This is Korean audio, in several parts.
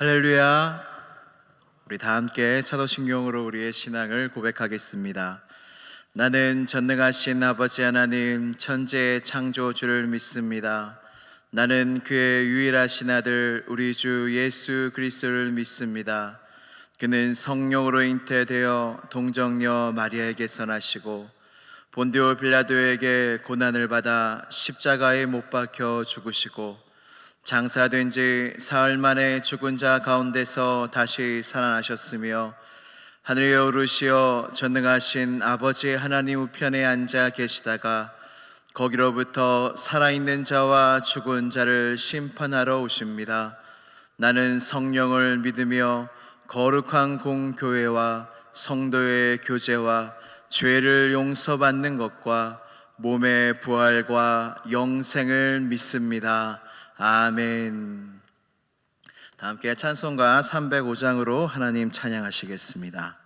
할렐루야. 우리 다 함께 사도신경으로 우리의 신앙을 고백하겠습니다. 나는 전능하신 아버지 하나님 천지의 창조주를 믿습니다. 나는 그의 유일하신 아들 우리 주 예수 그리스도를 믿습니다. 그는 성령으로 잉태되어 동정녀 마리아에게서 나시고 본디오 빌라도에게 고난을 받아 십자가에 못 박혀 죽으시고 장사된 지 사흘 만에 죽은 자 가운데서 다시 살아나셨으며 하늘에 오르시어 전능하신 아버지 하나님 우편에 앉아 계시다가 거기로부터 살아있는 자와 죽은 자를 심판하러 오십니다. 나는 성령을 믿으며 거룩한 공교회와 성도의 교제와 죄를 용서받는 것과 몸의 부활과 영생을 믿습니다. 아멘. 다 함께 찬송가 305장으로 하나님 찬양하시겠습니다.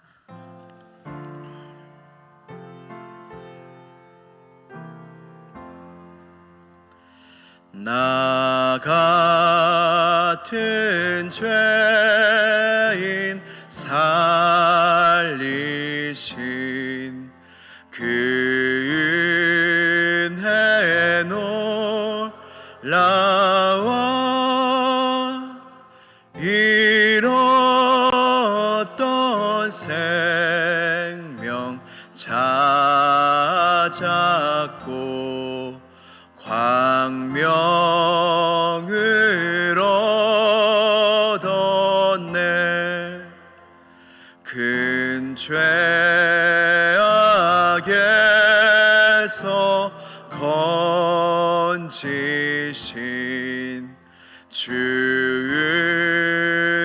나 같은 죄인 살리신 그 은혜 놀라워 잃었던 생명 찾았고 광명을 얻었네. 큰 죄악에서 건지신 주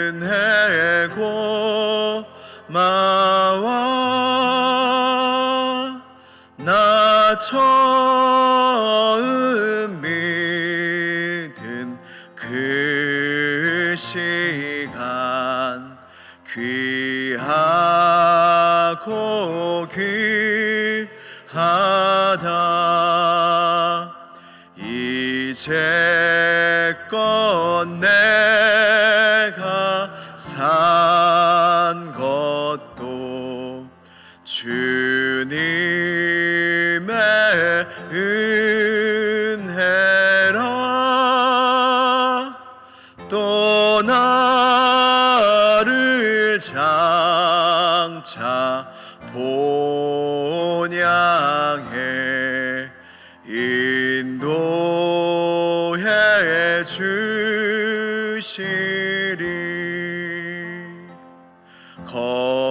은혜 고마워. 나 처음 믿은 그 시간 귀하고 귀하다. 이제껏 내가 산 것도 주님의 은혜라. 또 나를 장차 본향해 인도해 주시리.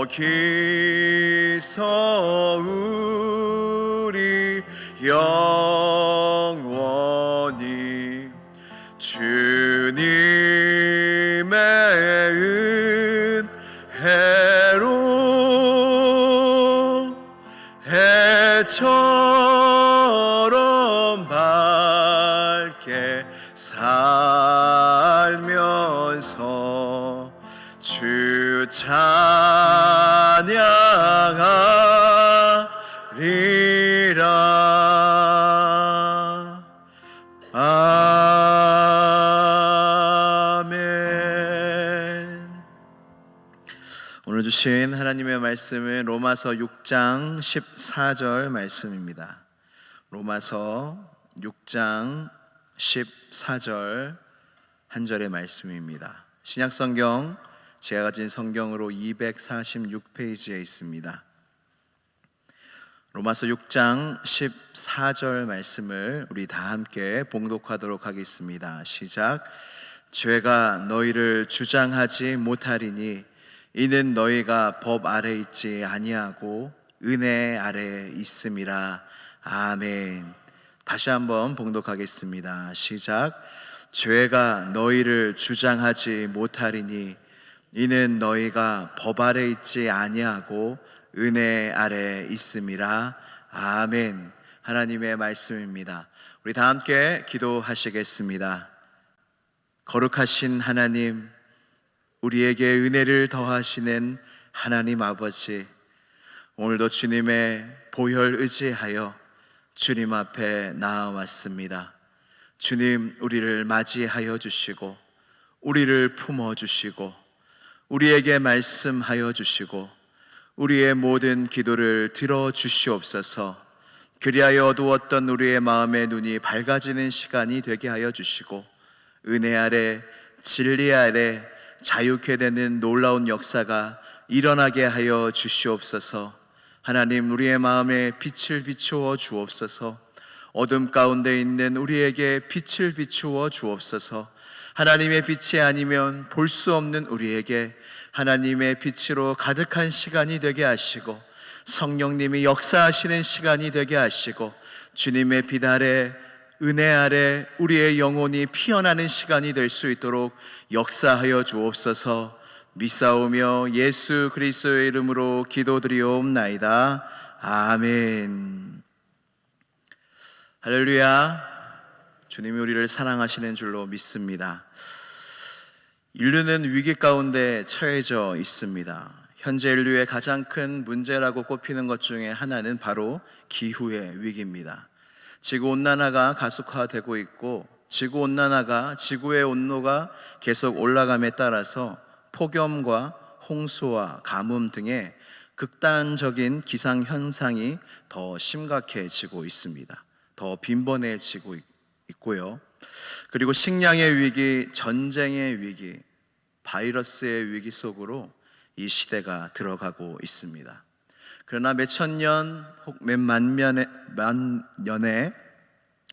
거기서 우리 영원히 주님의 은혜로 해처럼 밝게 살면서 주 찬양하리라. 아멘. 오늘 주신 하나님의 말씀은 로마서 6장 14절 말씀입니다. 로마서 6장 14절 한 절의 말씀입니다. 신약성경 제가 가진 성경으로 246페이지에 있습니다. 로마서 6장 14절 말씀을 우리 다 함께 봉독하도록 하겠습니다. 시작. 죄가 너희를 주장하지 못하리니 이는 너희가 법 아래 있지 아니하고 은혜 아래 있음이라. 아멘. 다시 한번 봉독하겠습니다. 시작. 죄가 너희를 주장하지 못하리니 이는 너희가 법 아래 있지 아니하고 은혜 아래 있음이라. 아멘. 하나님의 말씀입니다. 우리 다 함께 기도하시겠습니다. 거룩하신 하나님, 우리에게 은혜를 더하시는 하나님 아버지, 오늘도 주님의 보혈 의지하여 주님 앞에 나아왔습니다. 주님, 우리를 맞이하여 주시고 우리를 품어주시고 우리에게 말씀하여 주시고 우리의 모든 기도를 들어주시옵소서. 그리하여 어두웠던 우리의 마음의 눈이 밝아지는 시간이 되게 하여 주시고 은혜 아래 진리 아래 자유케 되는 놀라운 역사가 일어나게 하여 주시옵소서. 하나님, 우리의 마음에 빛을 비추어 주옵소서. 어둠 가운데 있는 우리에게 빛을 비추어 주옵소서. 하나님의 빛이 아니면 볼 수 없는 우리에게 하나님의 빛으로 가득한 시간이 되게 하시고 성령님이 역사하시는 시간이 되게 하시고 주님의 빛 아래 은혜 아래 우리의 영혼이 피어나는 시간이 될 수 있도록 역사하여 주옵소서. 믿사오며 예수 그리스도의 이름으로 기도드리옵나이다. 아멘. 할렐루야. 주님이 우리를 사랑하시는 줄로 믿습니다. 인류는 위기 가운데 처해져 있습니다. 현재 인류의 가장 큰 문제라고 꼽히는 것 중에 하나는 바로 기후의 위기입니다. 지구온난화가 가속화되고 있고 지구온난화가 지구의 온도가 계속 올라감에 따라서 폭염과 홍수와 가뭄 등의 극단적인 기상현상이 더 심각해지고 있습니다. 더 빈번해지고 있고요. 그리고 식량의 위기, 전쟁의 위기, 바이러스의 위기 속으로 이 시대가 들어가고 있습니다. 그러나 몇천 년 혹 만 년의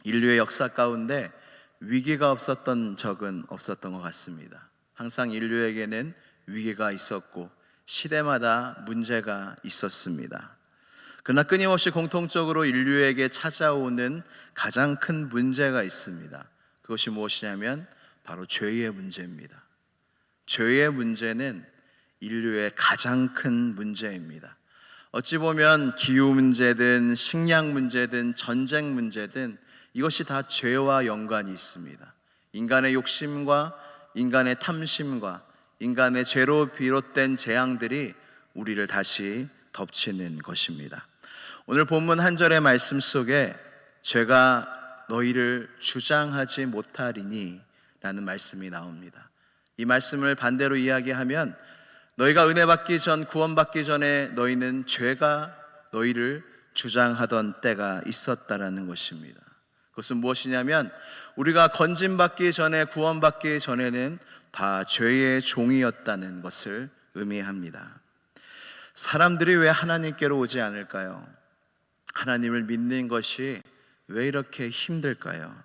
인류의 역사 가운데 위기가 없었던 적은 없었던 것 같습니다. 항상 인류에게는 위기가 있었고 시대마다 문제가 있었습니다. 그러나 끊임없이 공통적으로 인류에게 찾아오는 가장 큰 문제가 있습니다. 그것이 무엇이냐면 바로 죄의 문제입니다. 죄의 문제는 인류의 가장 큰 문제입니다. 어찌 보면 기후 문제든 식량 문제든 전쟁 문제든 이것이 다 죄와 연관이 있습니다. 인간의 욕심과 인간의 탐심과 인간의 죄로 비롯된 재앙들이 우리를 다시 덮치는 것입니다. 오늘 본문 한 절의 말씀 속에 죄가 너희를 주장하지 못하리니 라는 말씀이 나옵니다. 이 말씀을 반대로 이야기하면 너희가 은혜 받기 전, 구원 받기 전에 너희는 죄가 너희를 주장하던 때가 있었다라는 것입니다. 그것은 무엇이냐면 우리가 건짐받기 전에, 구원 받기 전에는 다 죄의 종이었다는 것을 의미합니다. 사람들이 왜 하나님께로 오지 않을까요? 하나님을 믿는 것이 왜 이렇게 힘들까요?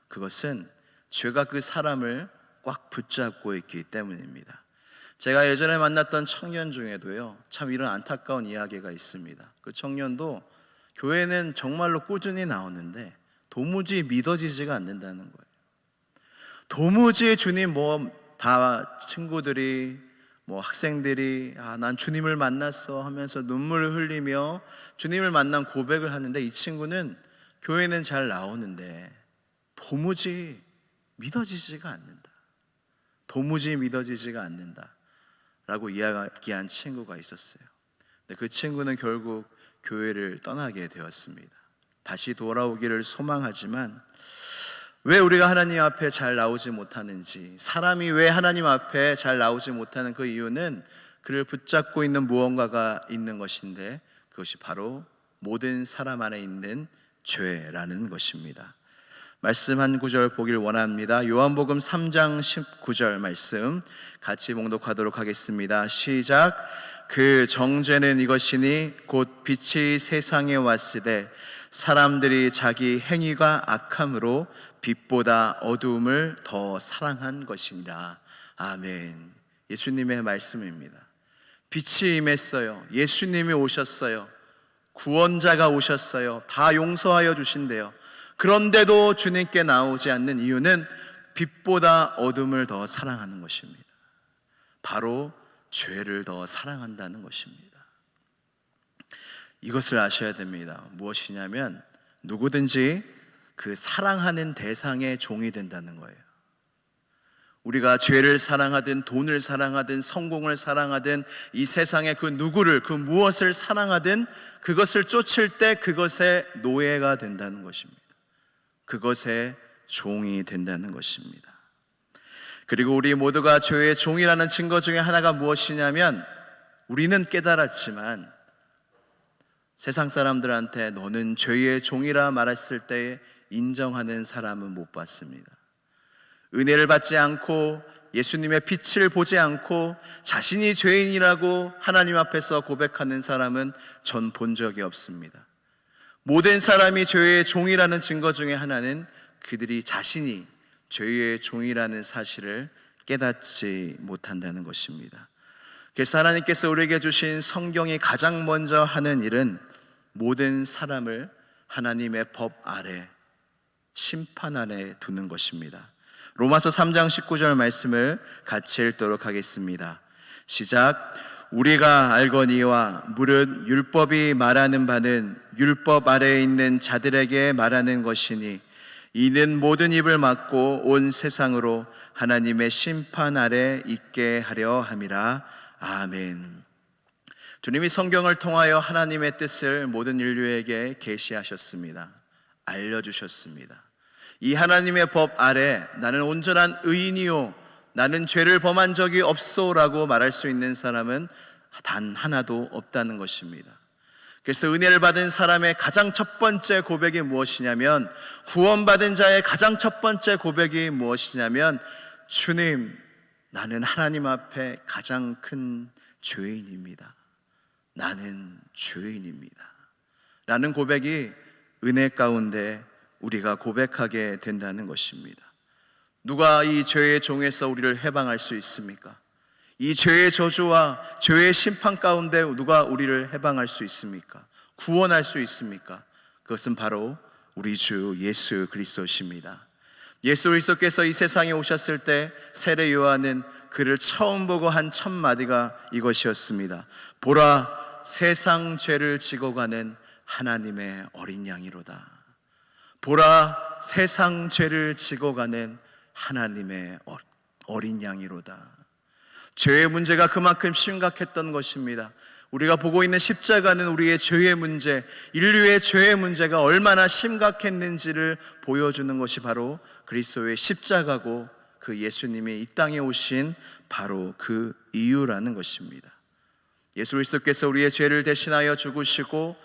그것은 죄가 그 사람을 꽉 붙잡고 있기 때문입니다. 제가 예전에 만났던 청년 중에도요, 참 이런 안타까운 이야기가 있습니다. 그 청년도 교회는 정말로 꾸준히 나오는데 도무지 믿어지지가 않는다는 거예요. 도무지 주님 다 친구들이 학생들이 난 주님을 만났어 하면서 눈물을 흘리며 주님을 만난 고백을 하는데 이 친구는 교회는 잘 나오는데 도무지 믿어지지가 않는다. 도무지 믿어지지가 않는다 라고 이야기한 친구가 있었어요. 근데 그 친구는 결국 교회를 떠나게 되었습니다. 다시 돌아오기를 소망하지만 왜 우리가 하나님 앞에 잘 나오지 못하는지, 사람이 왜 하나님 앞에 잘 나오지 못하는 그 이유는 그를 붙잡고 있는 무언가가 있는 것인데 그것이 바로 모든 사람 안에 있는 죄라는 것입니다. 말씀 한 구절 보길 원합니다. 요한복음 3장 19절 말씀 같이 봉독하도록 하겠습니다. 시작. 그 정죄는 이것이니 곧 빛이 세상에 왔으되 사람들이 자기 행위가 악함으로 빛보다 어두움을 더 사랑한 것이니라. 아멘. 예수님의 말씀입니다. 빛이 임했어요. 예수님이 오셨어요. 구원자가 오셨어요. 다 용서하여 주신대요. 그런데도 주님께 나오지 않는 이유는 빛보다 어둠을 더 사랑하는 것입니다. 바로 죄를 더 사랑한다는 것입니다. 이것을 아셔야 됩니다. 무엇이냐면 누구든지 그 사랑하는 대상의 종이 된다는 거예요. 우리가 죄를 사랑하든 돈을 사랑하든 성공을 사랑하든 이 세상의 그 누구를, 그 무엇을 사랑하든 그것을 쫓을 때 그것의 노예가 된다는 것입니다. 그것의 종이 된다는 것입니다. 그리고 우리 모두가 죄의 종이라는 증거 중에 하나가 무엇이냐면, 우리는 깨달았지만 세상 사람들한테 너는 죄의 종이라 말했을 때 인정하는 사람은 못 봤습니다. 은혜를 받지 않고 예수님의 빛을 보지 않고 자신이 죄인이라고 하나님 앞에서 고백하는 사람은 전 본 적이 없습니다. 모든 사람이 죄의 종이라는 증거 중에 하나는 그들이 자신이 죄의 종이라는 사실을 깨닫지 못한다는 것입니다. 그래서 하나님께서 우리에게 주신 성경이 가장 먼저 하는 일은 모든 사람을 하나님의 법 아래, 심판 아래 두는 것입니다. 로마서 3장 19절 말씀을 같이 읽도록 하겠습니다. 시작. 우리가 알거니와 무릇 율법이 말하는 바는 율법 아래에 있는 자들에게 말하는 것이니 이는 모든 입을 막고 온 세상으로 하나님의 심판 아래 있게 하려 함이라. 아멘. 주님이 성경을 통하여 하나님의 뜻을 모든 인류에게 계시하셨습니다. 알려주셨습니다. 이 하나님의 법 아래 나는 온전한 의인이요 나는 죄를 범한 적이 없소라고 말할 수 있는 사람은 단 하나도 없다는 것입니다. 그래서 은혜를 받은 사람의 가장 첫 번째 고백이 무엇이냐면, 구원받은 자의 가장 첫 번째 고백이 무엇이냐면, 주님, 나는 하나님 앞에 가장 큰 죄인입니다. 나는 죄인입니다. 라는 고백이 은혜 가운데 우리가 고백하게 된다는 것입니다. 누가 이 죄의 종에서 우리를 해방할 수 있습니까? 이 죄의 저주와 죄의 심판 가운데 누가 우리를 해방할 수 있습니까? 구원할 수 있습니까? 그것은 바로 우리 주 예수 그리스도십니다. 예수 그리스도께서 이 세상에 오셨을 때 세례 요한은 그를 처음 보고 한 첫 마디가 이것이었습니다. 보라, 세상 죄를 지고 가는 하나님의 어린 양이로다. 보라, 세상 죄를 지고 가는 하나님의 어린 양이로다. 죄의 문제가 그만큼 심각했던 것입니다. 우리가 보고 있는 십자가는 우리의 죄의 문제, 인류의 죄의 문제가 얼마나 심각했는지를 보여주는 것이 바로 그리스도의 십자가고, 그 예수님이 이 땅에 오신 바로 그 이유라는 것입니다. 예수 그리스도께서 우리의 죄를 대신하여 죽으시고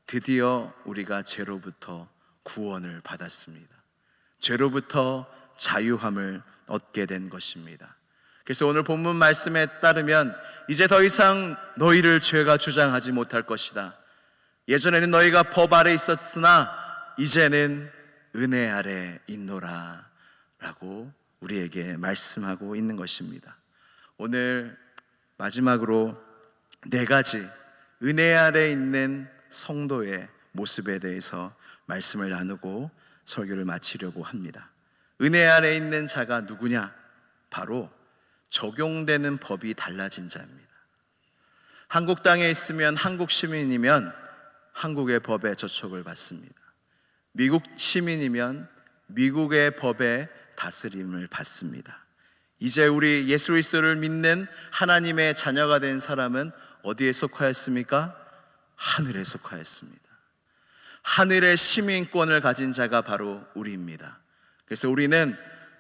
드디어 우리가 죄로부터 구원을 받았습니다. 죄로부터 자유함을 얻게 된 것입니다. 그래서 오늘 본문 말씀에 따르면 이제 더 이상 너희를 죄가 주장하지 못할 것이다. 예전에는 너희가 법 아래 있었으나 이제는 은혜 아래 있노라 라고 우리에게 말씀하고 있는 것입니다. 오늘 마지막으로 네 가지 은혜 아래 있는 성도의 모습에 대해서 말씀을 나누고 설교를 마치려고 합니다. 은혜 아래 있는 자가 누구냐? 바로 적용되는 법이 달라진 자입니다. 한국 땅에 있으면, 한국 시민이면 한국의 법에 저촉을 받습니다. 미국 시민이면 미국의 법에 다스림을 받습니다. 이제 우리 예수 그리스도를 믿는 하나님의 자녀가 된 사람은 어디에 속하였습니까? 하늘에 속하였습니다. 하늘의 시민권을 가진 자가 바로 우리입니다. 그래서 우리는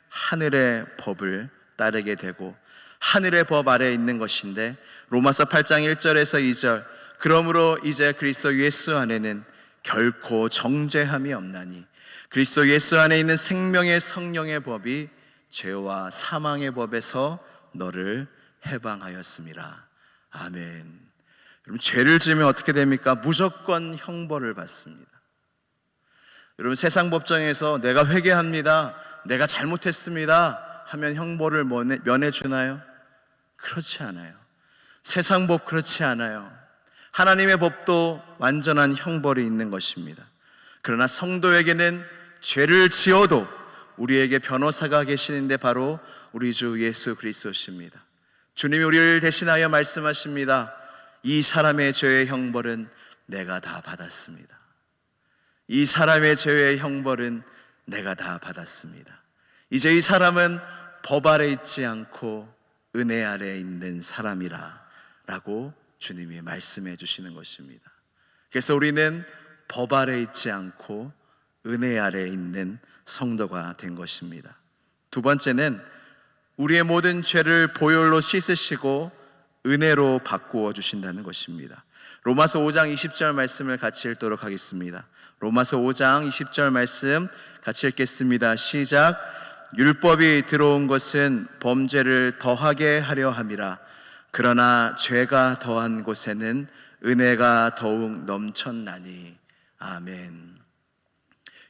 하늘의 법을 따르게 되고 하늘의 법 아래에 있는 것인데, 로마서 8장 1절에서 2절, 그러므로 이제 그리스도 예수 안에는 결코 정죄함이 없나니 그리스도 예수 안에 있는 생명의 성령의 법이 죄와 사망의 법에서 너를 해방하였음이라. 아멘. 여러분, 죄를 지으면 어떻게 됩니까? 무조건 형벌을 받습니다. 여러분, 세상 법정에서 내가 회개합니다, 내가 잘못했습니다 하면 형벌을 면해주나요? 그렇지 않아요. 세상 법 그렇지 않아요. 하나님의 법도 완전한 형벌이 있는 것입니다. 그러나 성도에게는 죄를 지어도 우리에게 변호사가 계시는데 바로 우리 주 예수 그리스도십니다. 주님이 우리를 대신하여 말씀하십니다. 이 사람의 죄의 형벌은 내가 다 받았습니다. 이 사람의 죄의 형벌은 내가 다 받았습니다. 이제 이 사람은 법 아래 있지 않고 은혜 아래 있는 사람이라 라고 주님이 말씀해 주시는 것입니다. 그래서 우리는 법 아래 있지 않고 은혜 아래 있는 성도가 된 것입니다. 두 번째는 우리의 모든 죄를 보혈로 씻으시고 은혜로 바꾸어 주신다는 것입니다. 로마서 5장 20절 말씀을 같이 읽도록 하겠습니다. 로마서 5장 20절 말씀 같이 읽겠습니다. 시작. 율법이 들어온 것은 범죄를 더하게 하려 함이라. 그러나 죄가 더한 곳에는 은혜가 더욱 넘쳤나니. 아멘.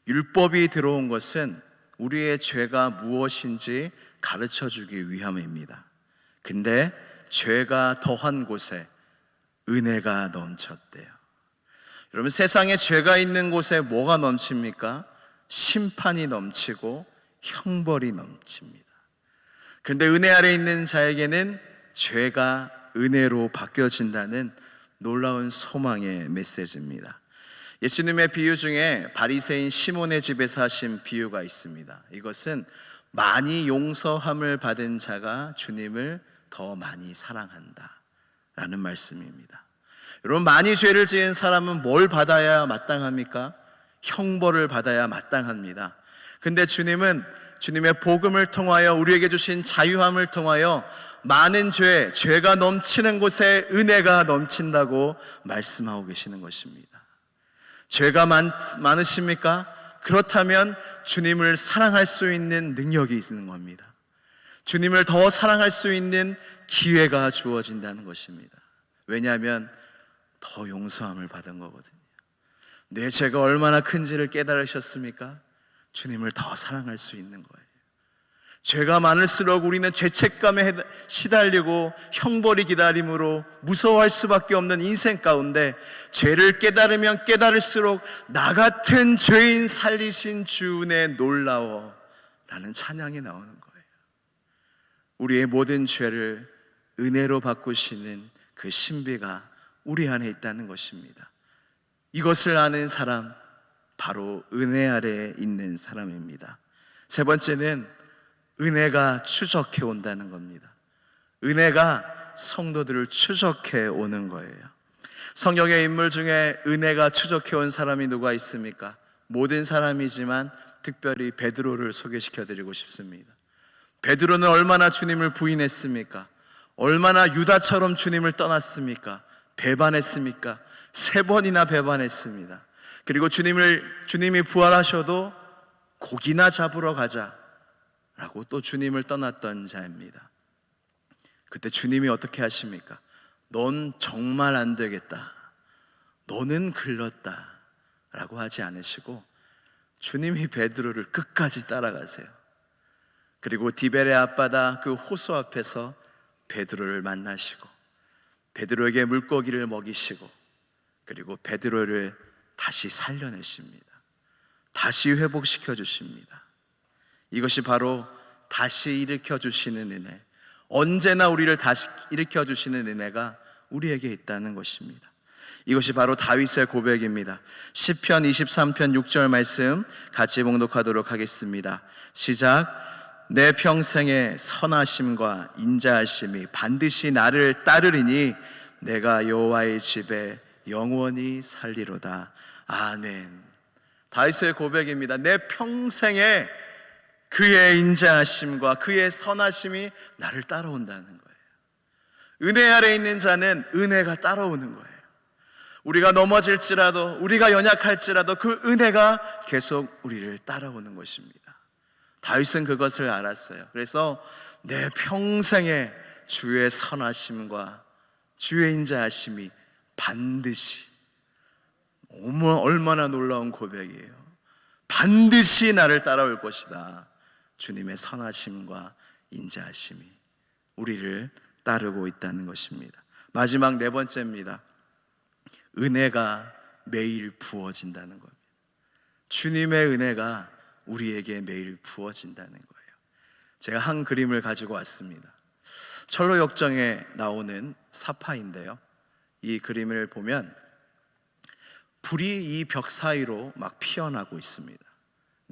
율법이 들어온 것은 우리의 죄가 무엇인지 가르쳐 주기 위함입니다. 근데 죄가 더한 곳에 은혜가 넘쳤대요. 여러분, 세상에 죄가 있는 곳에 뭐가 넘칩니까? 심판이 넘치고 형벌이 넘칩니다. 그런데 은혜 아래 있는 자에게는 죄가 은혜로 바뀌어진다는 놀라운 소망의 메시지입니다. 예수님의 비유 중에 바리새인 시몬의 집에서 하신 비유가 있습니다. 이것은 많이 용서함을 받은 자가 주님을 더 많이 사랑한다 라는 말씀입니다. 여러분, 많이 죄를 지은 사람은 뭘 받아야 마땅합니까? 형벌을 받아야 마땅합니다. 근데 주님은 주님의 복음을 통하여 우리에게 주신 자유함을 통하여 많은 죄가 넘치는 곳에 은혜가 넘친다고 말씀하고 계시는 것입니다. 죄가 많으십니까? 그렇다면 주님을 사랑할 수 있는 능력이 있는 겁니다. 주님을 더 사랑할 수 있는 기회가 주어진다는 것입니다. 왜냐하면 더 용서함을 받은 거거든요. 내 죄가 얼마나 큰지를 깨달으셨습니까? 주님을 더 사랑할 수 있는 거예요. 죄가 많을수록 우리는 죄책감에 시달리고 형벌이 기다림으로 무서워할 수밖에 없는 인생 가운데 죄를 깨달으면 깨달을수록 나 같은 죄인 살리신 주 은혜 놀라워 라는 찬양이 나오는 거예요. 우리의 모든 죄를 은혜로 바꾸시는 그 신비가 우리 안에 있다는 것입니다. 이것을 아는 사람, 바로 은혜 아래에 있는 사람입니다. 세 번째는 은혜가 추적해 온다는 겁니다. 은혜가 성도들을 추적해 오는 거예요. 성경의 인물 중에 은혜가 추적해 온 사람이 누가 있습니까? 모든 사람이지만 특별히 베드로를 소개시켜 드리고 싶습니다. 베드로는 얼마나 주님을 부인했습니까? 얼마나 유다처럼 주님을 떠났습니까? 배반했습니까? 3번이나 배반했습니다. 그리고 주님이 부활하셔도 고기나 잡으러 가자 라고 또 주님을 떠났던 자입니다. 그때 주님이 어떻게 하십니까? 넌 정말 안 되겠다, 너는 글렀다 라고 하지 않으시고 주님이 베드로를 끝까지 따라가세요. 그리고 디베레 앞바다 그 호수 앞에서 베드로를 만나시고 베드로에게 물고기를 먹이시고 그리고 베드로를 다시 살려내십니다. 다시 회복시켜 주십니다. 이것이 바로 다시 일으켜 주시는 은혜, 언제나 우리를 다시 일으켜 주시는 은혜가 우리에게 있다는 것입니다. 이것이 바로 다윗의 고백입니다. 시편 23편 6절 말씀 같이 봉독하도록 하겠습니다. 시작. 내 평생의 선하심과 인자하심이 반드시 나를 따르리니 내가 여호와의 집에 영원히 살리로다. 아멘. 다윗의 고백입니다. 내 평생에 그의 인자하심과 그의 선하심이 나를 따라온다는 거예요. 은혜 아래 있는 자는 은혜가 따라오는 거예요. 우리가 넘어질지라도, 우리가 연약할지라도 그 은혜가 계속 우리를 따라오는 것입니다. 다윗은 그것을 알았어요. 그래서 내 평생에 주의 선하심과 주의 인자하심이 반드시, 얼마나 놀라운 고백이에요. 반드시 나를 따라올 것이다. 주님의 선하심과 인자하심이 우리를 따르고 있다는 것입니다. 마지막 4번째입니다. 은혜가 매일 부어진다는 겁니다. 주님의 은혜가 우리에게 매일 부어진다는 거예요. 제가 한 그림을 가지고 왔습니다. 철로역정에 나오는 사파인데요, 이 그림을 보면 불이 이 벽 사이로 막 피어나고 있습니다.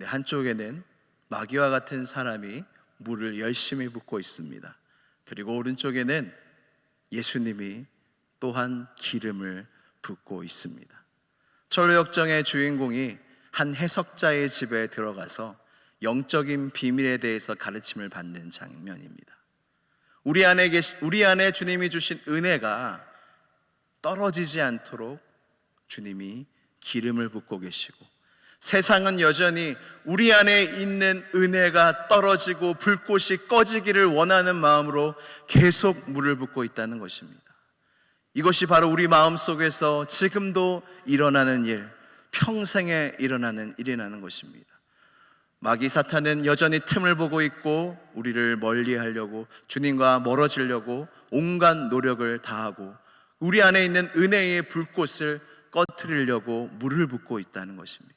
한쪽에는 마귀와 같은 사람이 물을 열심히 붓고 있습니다. 그리고 오른쪽에는 예수님이 또한 기름을 붓고 있습니다. 철로역정의 주인공이 한 해석자의 집에 들어가서 영적인 비밀에 대해서 가르침을 받는 장면입니다. 우리 안에 주님이 주신 은혜가 떨어지지 않도록 주님이 기름을 붓고 계시고, 세상은 여전히 우리 안에 있는 은혜가 떨어지고 불꽃이 꺼지기를 원하는 마음으로 계속 물을 붓고 있다는 것입니다. 이것이 바로 우리 마음속에서 지금도 일어나는 일, 평생에 일어나는 일이라는 것입니다. 마귀 사탄은 여전히 틈을 보고 있고 우리를 멀리하려고, 주님과 멀어지려고 온갖 노력을 다하고 우리 안에 있는 은혜의 불꽃을 꺼트리려고 물을 붓고 있다는 것입니다.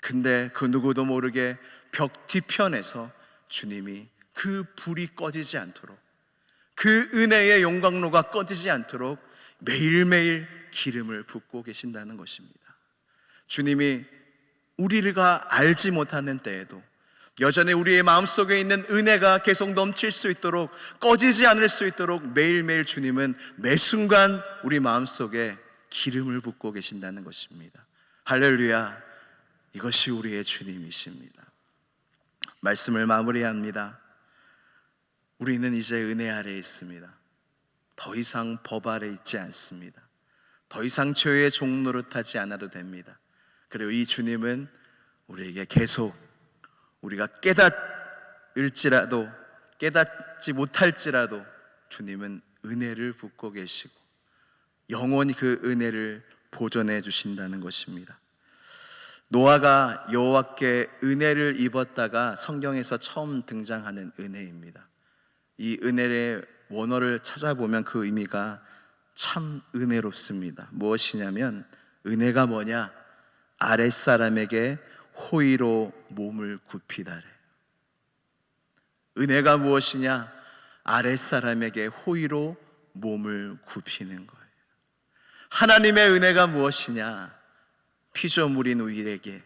근데 그 누구도 모르게 벽 뒤편에서 주님이 그 불이 꺼지지 않도록, 그 은혜의 용광로가 꺼지지 않도록 매일매일 기름을 붓고 계신다는 것입니다. 주님이 우리가 알지 못하는 때에도 여전히 우리의 마음속에 있는 은혜가 계속 넘칠 수 있도록, 꺼지지 않을 수 있도록 매일매일 주님은 매 순간 우리 마음속에 기름을 붓고 계신다는 것입니다. 할렐루야. 이것이 우리의 주님이십니다. 말씀을 마무리합니다. 우리는 이제 은혜 아래에 있습니다. 더 이상 법 아래 있지 않습니다. 더 이상 죄의 종 노릇하지 않아도 됩니다. 그리고 이 주님은 우리에게 계속, 우리가 깨닫지 못할지라도 주님은 은혜를 붓고 계시고 영원히 그 은혜를 보존해 주신다는 것입니다. 노아가 여호와께 은혜를 입었다가 성경에서 처음 등장하는 은혜입니다. 이 은혜의 원어를 찾아보면 그 의미가 참 은혜롭습니다. 무엇이냐면, 은혜가 뭐냐? 아랫사람에게 호의로 몸을 굽히다래. 은혜가 무엇이냐? 아랫사람에게 호의로 몸을 굽히는 거예요. 하나님의 은혜가 무엇이냐? 피조물인 우리에게,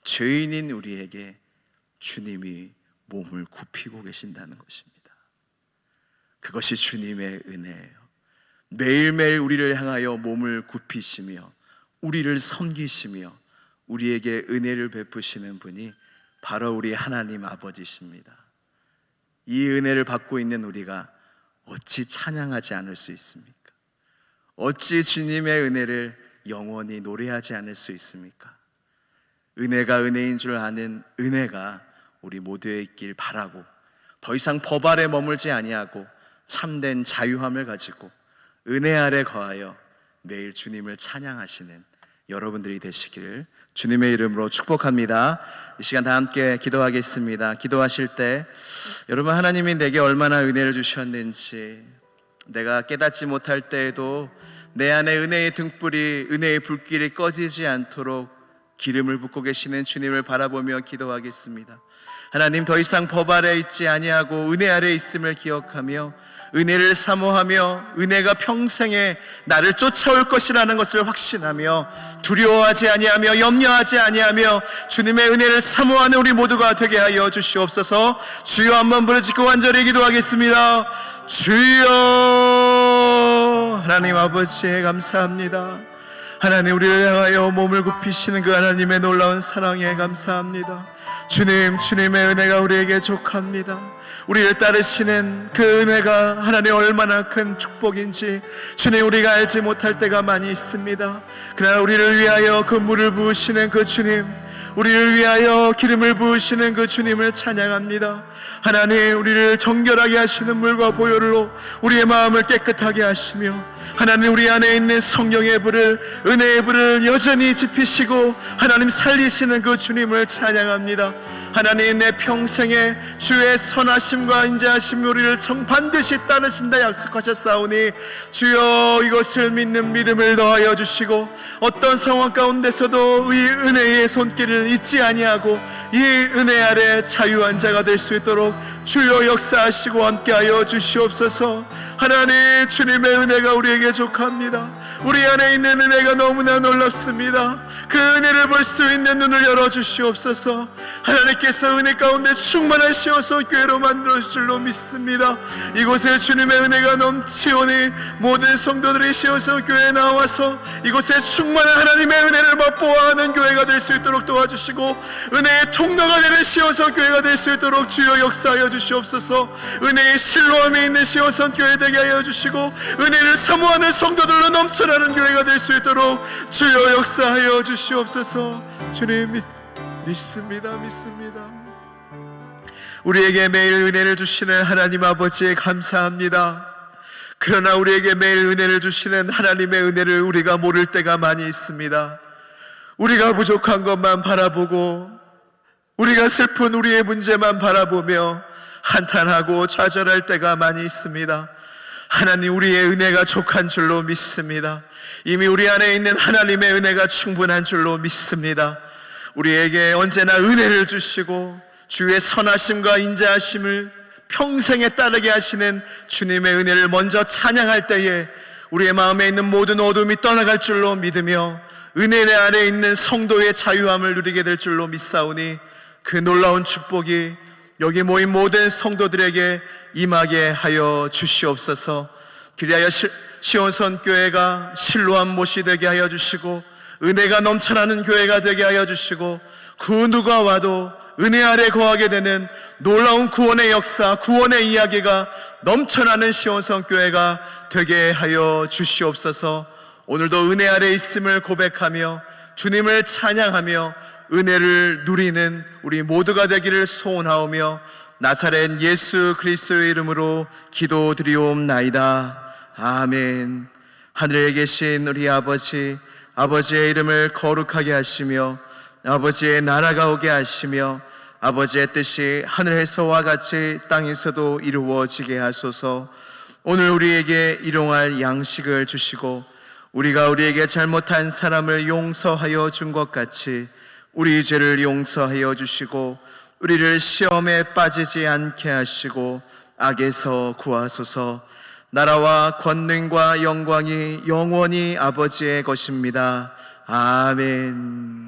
죄인인 우리에게 주님이 몸을 굽히고 계신다는 것입니다. 그것이 주님의 은혜예요. 매일매일 우리를 향하여 몸을 굽히시며 우리를 섬기시며 우리에게 은혜를 베푸시는 분이 바로 우리 하나님 아버지십니다. 이 은혜를 받고 있는 우리가 어찌 찬양하지 않을 수 있습니까? 어찌 주님의 은혜를 영원히 노래하지 않을 수 있습니까? 은혜가 은혜인 줄 아는 은혜가 우리 모두에 있길 바라고, 더 이상 법 아래 머물지 아니하고 참된 자유함을 가지고 은혜 아래 거하여 매일 주님을 찬양하시는 여러분들이 되시기를 주님의 이름으로 축복합니다. 이 시간 다 함께 기도하겠습니다. 기도하실 때 여러분, 하나님이 내게 얼마나 은혜를 주셨는지, 내가 깨닫지 못할 때에도 내 안에 은혜의 등불이, 은혜의 불길이 꺼지지 않도록 기름을 붓고 계시는 주님을 바라보며 기도하겠습니다. 하나님, 더 이상 법 아래 있지 아니하고 은혜 아래 있음을 기억하며 은혜를 사모하며 은혜가 평생에 나를 쫓아올 것이라는 것을 확신하며 두려워하지 아니하며 염려하지 아니하며 주님의 은혜를 사모하는 우리 모두가 되게 하여 주시옵소서. 주여, 한번 부르짖고 간절히 기도하겠습니다. 주여. 하나님 아버지, 감사합니다. 하나님, 우리를 향하여 몸을 굽히시는 그 하나님의 놀라운 사랑에 감사합니다. 주님, 주님의 은혜가 우리에게 족합니다. 우리를 따르시는 그 은혜가 하나님 얼마나 큰 축복인지 주님, 우리가 알지 못할 때가 많이 있습니다. 그러나 우리를 위하여 그 물을 부으시는 그 주님, 우리를 위하여 기름을 부으시는 그 주님을 찬양합니다. 하나님, 우리를 정결하게 하시는 물과 보혈로 우리의 마음을 깨끗하게 하시며 하나님, 우리 안에 있는 성령의 불을, 은혜의 불을 여전히 지피시고 하나님 살리시는 그 주님을 찬양합니다. 하나님, 내 평생에 주의 선하심과 인자하심 우리를 반드시 따르신다 약속하셨사오니 주여, 이것을 믿는 믿음을 더하여 주시고 어떤 상황 가운데서도 이 은혜의 손길을 잊지 아니하고 이 은혜 아래 자유한 자가 될 수 있도록 주여 역사하시고 함께하여 주시옵소서. 하나님, 주님의 은혜가 우리 우리에게 족합니다. 우리 안에 있는 은혜가 너무나 놀랍습니다. 그 은혜를 볼 수 있는 눈을 열어주시옵소서. 하나님께서 은혜 가운데 충만하시어서 교회로 만들어줄 줄로 믿습니다. 이곳에 주님의 은혜가 넘치오니 모든 성도들이 시어서 교회에 나와서 이곳에 충만한 하나님의 은혜를 맛보아하는 교회가 될 수 있도록 도와주시고, 은혜의 통로가 되는 시어서 교회가 될 수 있도록 주여 역사하여 주시옵소서. 은혜의 실로함이 있는 시어선 교회 되게 하여 주시고, 은혜를 사모하는 성도들로 넘쳐나는 교회가 될 수 있도록 주여 역사하여 주시옵소서. 주님 믿습니다. 우리에게 매일 은혜를 주시는 하나님 아버지에 감사합니다. 그러나 우리에게 매일 은혜를 주시는 하나님의 은혜를 우리가 모를 때가 많이 있습니다. 우리가 부족한 것만 바라보고, 우리가 슬픈 우리의 문제만 바라보며 한탄하고 좌절할 때가 많이 있습니다. 하나님, 우리의 은혜가 족한 줄로 믿습니다. 이미 우리 안에 있는 하나님의 은혜가 충분한 줄로 믿습니다. 우리에게 언제나 은혜를 주시고 주의 선하심과 인자하심을 평생에 따르게 하시는 주님의 은혜를 먼저 찬양할 때에 우리의 마음에 있는 모든 어둠이 떠나갈 줄로 믿으며 은혜 안에 있는 성도의 자유함을 누리게 될 줄로 믿사오니, 그 놀라운 축복이 여기 모인 모든 성도들에게 임하게 하여 주시옵소서. 그리하여 시온선 교회가 실로암 못이 되게 하여 주시고, 은혜가 넘쳐나는 교회가 되게 하여 주시고, 그 누가 와도 은혜 아래 거하게 되는 놀라운 구원의 역사, 구원의 이야기가 넘쳐나는 시온선 교회가 되게 하여 주시옵소서. 오늘도 은혜 아래 있음을 고백하며 주님을 찬양하며 은혜를 누리는 우리 모두가 되기를 소원하오며 나사렛 예수 그리스도의 이름으로 기도드리옵나이다. 아멘. 하늘에 계신 우리 아버지, 아버지의 이름을 거룩하게 하시며 아버지의 나라가 오게 하시며 아버지의 뜻이 하늘에서와 같이 땅에서도 이루어지게 하소서. 오늘 우리에게 일용할 양식을 주시고 우리가 우리에게 잘못한 사람을 용서하여 준 것 같이 우리 죄를 용서하여 주시고 우리를 시험에 빠지지 않게 하시고 악에서 구하소서. 나라와 권능과 영광이 영원히 아버지의 것입니다. 아멘.